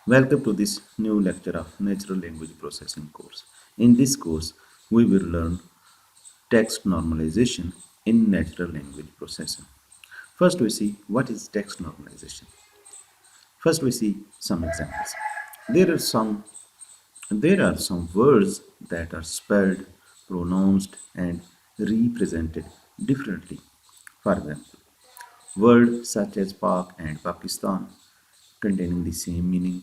Welcome to this new lecture of Natural Language Processing course. In this course, we will learn text normalization in natural language processing. First, we see what is text normalization. First, we see some examples. There are some there are some words that are spelled, pronounced, and represented differently. For example, words such as Pak and Pakistan containing the same meaning,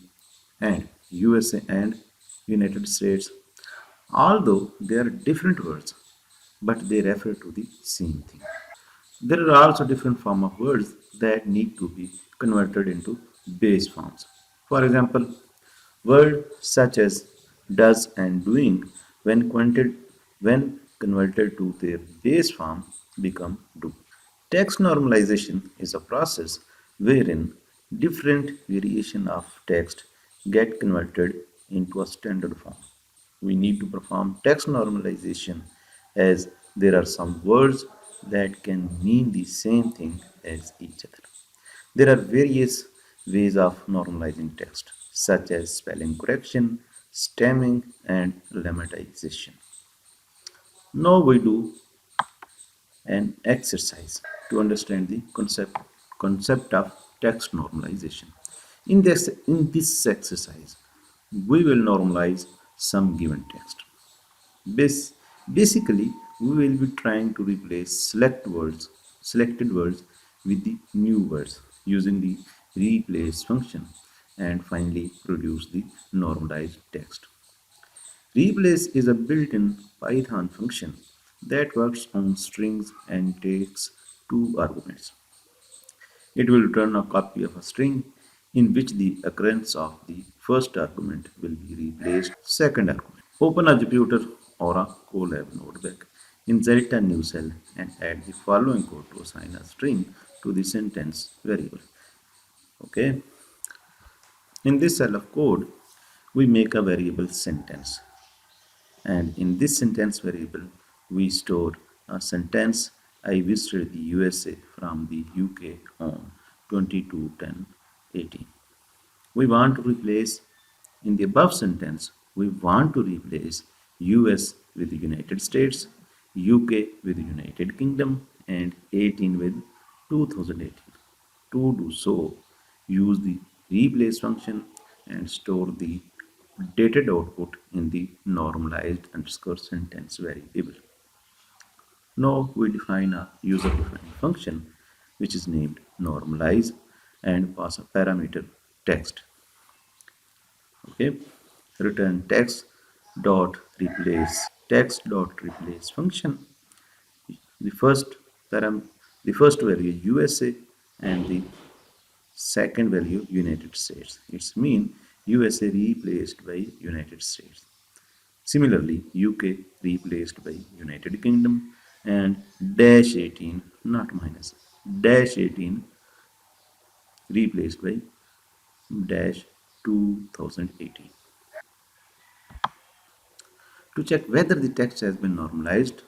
and USA and United States, although they are different words, but they refer to the same thing. There are also different forms of words that need to be converted into base forms. For example, words such as does and doing, when converted to their base form, become do. Text normalization is a process wherein different variation of text get converted into a standard form. We need to perform text normalization as there are some words that can mean the same thing as each other. There are various ways of normalizing text, such as spelling correction, stemming, and lemmatization. Now we do an exercise to understand the concept of text normalization. In this exercise, we will normalize some given text. Bas- Basically, we will be trying to replace selected words with the new words using the replace function and finally produce the normalized text. Replace is a built-in Python function that works on strings and takes two arguments. It will return a copy of a string in which the occurrence of the first argument will be replaced second argument. Open a Jupyter or a Colab notebook, insert a new cell and add the following code to assign a string to the sentence variable. Okay. In this cell of code, we make a variable sentence, and in this sentence variable we store a sentence: I visited the USA from the UK on 22/10/18. We want to replace, in the above sentence, we want to replace US with the United States, UK with the United Kingdom, and 18 with 2018. To do so, use the replace function and store the dated output in the normalized underscore sentence variable. Now we define a user-defined function which is named normalize and pass a parameter text. Okay, return text dot replace function. The first param the first value USA and the second value United States. It's mean USA replaced by United States. Similarly, UK replaced by United Kingdom, and dash 18, not minus, dash 18 replaced by dash 2018. To check whether the text has been normalized,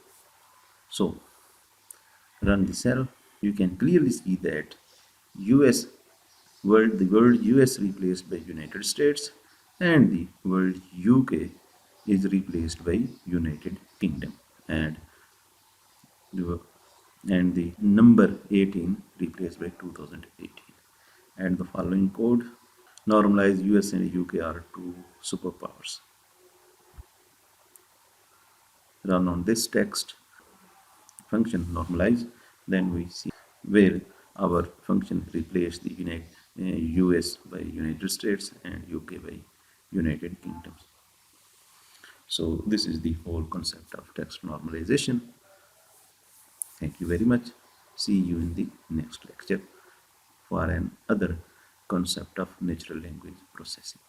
so run the cell, you can clearly see that US the word US replaced by United States and the word UK is replaced by United Kingdom, and the, and the number 18 replaced by 2018. And the following code: normalize US and UK are two superpowers. Run on this text function normalize, then we see where our function replaced the US by United States and UK by United Kingdom. So this is the whole concept of text normalization. Thank you very much. See you in the next lecture for another concept of natural language processing.